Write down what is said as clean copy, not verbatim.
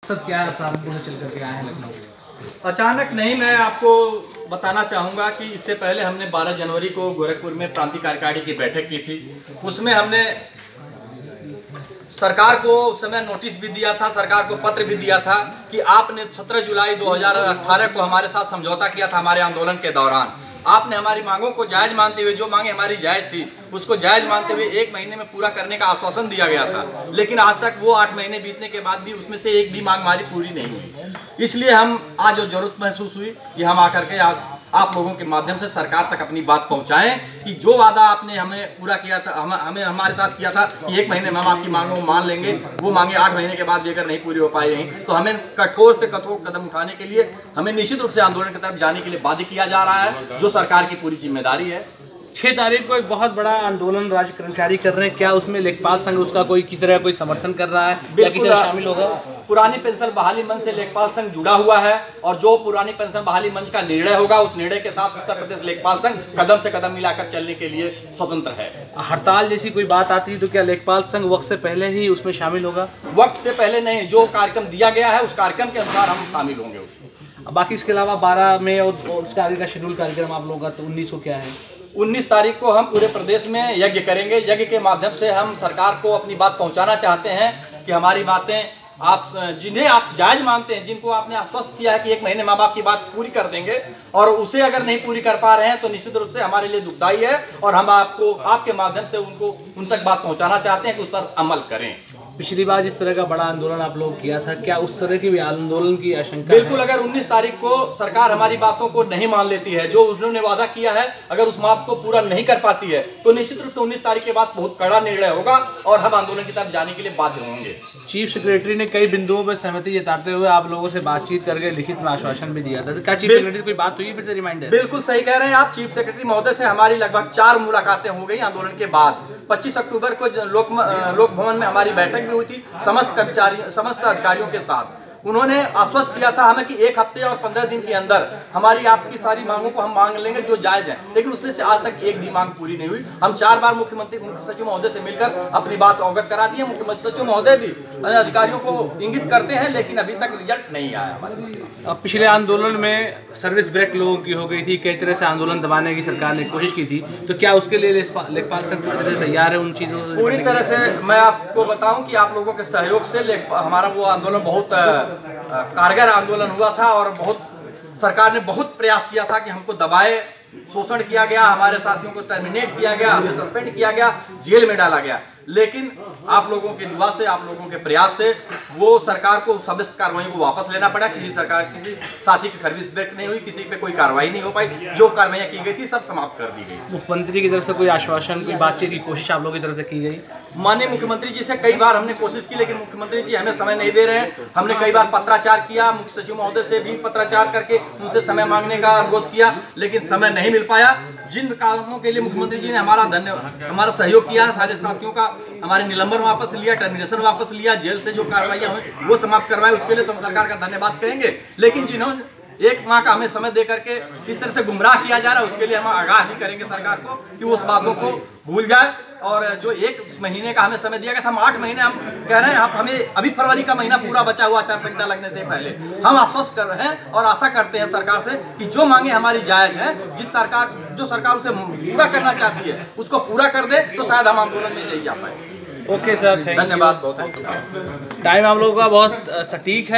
मकसद क्या है सहारनपुर से चल करके आए हैं लखनऊ? अचानक नहीं, मैं आपको बताना चाहूँगा कि इससे पहले हमने 12 जनवरी को गोरखपुर में प्रांतीय कार्यकारिणी की बैठक की थी। उसमें हमने सरकार को उस समय नोटिस भी दिया था, सरकार को पत्र भी दिया था कि आपने 17 जुलाई 2018 को हमारे साथ समझौता किया था हमारे आंदोलन के दौरान। आपने हमारी मांगों को जायज़ मानते हुए, जो मांगे हमारी जायज़ थी उसको जायज़ मानते हुए 1 महीने में पूरा करने का आश्वासन दिया गया था, लेकिन आज तक वो 8 महीने बीतने के बाद भी उसमें से एक भी मांग हमारी पूरी नहीं हुई। इसलिए हम आज जरूरत महसूस हुई कि हम आकर के आप लोगों के माध्यम से सरकार तक अपनी बात पहुंचाएं कि जो वादा आपने हमें पूरा किया था, हमें हमारे साथ किया था कि 1 महीने में हम आपकी मांगों को मान लेंगे, वो मांगे 8 महीने के बाद भी अगर नहीं पूरी हो पाई रही तो हमें कठोर से कठोर कदम उठाने के लिए हमें निश्चित रूप से आंदोलन की तरफ जाने के लिए बाध्य किया जा रहा है, जो सरकार की पूरी जिम्मेदारी है। 6 तारीख को एक बहुत बड़ा आंदोलन राज्य कर्मचारी कर रहे हैं, क्या उसमें लेखपाल संघ उसका कोई किसी तरह कोई समर्थन कर रहा है या किसी तरह शामिल होगा? पुरानी पेंशन बहाली मंच से लेखपाल संघ जुड़ा हुआ है और जो पुरानी पेंशन बहाली मंच का निर्णय होगा उस निर्णय के साथ उत्तर प्रदेश लेखपाल संघ कदम से कदम मिलाकर चलने के लिए स्वतंत्र है। हड़ताल जैसी कोई बात आती है तो क्या लेखपाल संघ वक्त से पहले ही उसमें शामिल होगा? वक्त से पहले नहीं, जो कार्यक्रम दिया गया है उस कार्यक्रम के अनुसार हम शामिल होंगे उसमें। बाकी इसके अलावा 12 में और उसका आगे का शेड्यूल कार्यक्रम आप लोगों का तो 19 को क्या है? 19 तारीख को हम पूरे प्रदेश में यज्ञ करेंगे। यज्ञ के माध्यम से हम सरकार को अपनी बात पहुंचाना चाहते हैं कि हमारी बातें आप जिन्हें आप जायज़ मानते हैं, जिनको आपने आश्वस्त किया है कि 1 महीने माँ बाप की बात पूरी कर देंगे और उसे अगर नहीं पूरी कर पा रहे हैं तो निश्चित रूप से हमारे लिए दुखदायी है और हम आपको आपके माध्यम से उन तक बात पहुंचाना चाहते हैं कि उस पर अमल करें। पिछली बार जिस तरह का बड़ा आंदोलन आप लोग किया था, क्या उस तरह की भी आंदोलन की आशंका? बिल्कुल, अगर 19 तारीख को सरकार हमारी बातों को नहीं मान लेती है, जो उन्होंने वादा किया है, अगर उस बात को पूरा नहीं कर पाती है तो निश्चित रूप से 19 तारीख के बाद बहुत कड़ा निर्णय होगा और हम आंदोलन की तरफ जाने के लिए बाध्य होंगे। चीफ सेक्रेटरी ने कई बिंदुओं पर सहमति जताते हुए आप लोगों से बातचीत करके लिखित में आश्वासन भी दिया था, तो क्या चीफ सेक्रेटरी कोई बात हुई? फिर से रिमाइंडर। बिल्कुल सही कह रहे हैं आप। चीफ सेक्रेटरी महोदय से हमारी लगभग 4 मुलाकातें हो गई आंदोलन के बाद। 25 अक्टूबर को लोक भवन में हमारी बैठक भी हुई थी समस्त अधिकारियों के साथ। उन्होंने आश्वस्त किया था हमें कि 1 हफ्ते और 15 दिन के अंदर हमारी आपकी सारी मांगों को हम मांग लेंगे जो जायज़ है, लेकिन उसमें से आज तक एक भी मांग पूरी नहीं हुई। हम 4 बार मुख्य सचिव महोदय से मिलकर अपनी बात अवगत करा दी है। मुख्य सचिव महोदय भी अधिकारियों को इंगित करते हैं, लेकिन अभी तक रिजल्ट नहीं आया हमारे। अब पिछले आंदोलन में सर्विस ब्रेक लोगों की हो गई थी, कई तरह से आंदोलन दबाने की सरकार ने कोशिश की थी, तो क्या उसके लिए लेखपाल संघ तैयार है? उन चीज़ों से पूरी तरह से मैं आपको बताऊं कि आप लोगों के सहयोग से हमारा वो आंदोलन बहुत कारगर आंदोलन हुआ था और सरकार ने बहुत प्रयास किया था कि हमको दबाए, शोषण किया गया, हमारे साथियों को टर्मिनेट किया गया, हमें सस्पेंड किया गया, जेल में डाला गया, लेकिन आप लोगों की दुआ से, आप लोगों के प्रयास से वो सरकार को समस्त कार्रवाई को वापस लेना पड़ा। किसी साथी की सर्विस ब्रेक नहीं हुई, किसी पे कोई कार्रवाई नहीं हो पाई, जो कार्रवाइयाँ की गई थी सब समाप्त कर दी गई। मुख्यमंत्री की तरफ से कोई आश्वासन, कोई बातचीत की कोशिश आप लोगों की तरफ से की गई? माननीय मुख्यमंत्री जी से कई बार हमने कोशिश की, लेकिन मुख्यमंत्री जी हमें समय नहीं दे रहे हैं। हमने कई बार पत्राचार किया, मुख्य सचिव महोदय से भी पत्राचार करके उनसे समय मांगने का अनुरोध किया, लेकिन समय नहीं मिल पाया। जिन कामों के लिए मुख्यमंत्री जी ने हमारा सहयोग किया, सारे साथियों का हमारे निलंबन वापस लिया, टर्मिनेशन वापस लिया, जेल से जो कार्रवाइयाँ हुई वो समाप्त करवाए, उसके लिए तो हम सरकार का धन्यवाद कहेंगे। लेकिन जिन्होंने 1 माह का हमें समय दे करके इस तरह से गुमराह किया जा रहा है, उसके लिए हम आगाह भी करेंगे सरकार को कि वो उस बातों को भूल जाए। और जो 1 महीने का हमें समय दिया गया था, हम 8 महीने हम कह रहे हैं। हमें अभी फरवरी का महीना पूरा बचा हुआ आचार संहिता लगने से पहले। हम आश्वस्त कर रहे हैं और आशा करते हैं सरकार से कि जो मांगे हमारी जायज़ है, जो सरकार उसे पूरा करना चाहती है उसको पूरा कर दे, तो शायद हम आंदोलन में नहीं जा पाए। ओके सर, धन्यवाद। बहुत टाइम आप लोगों का बहुत सटीक है।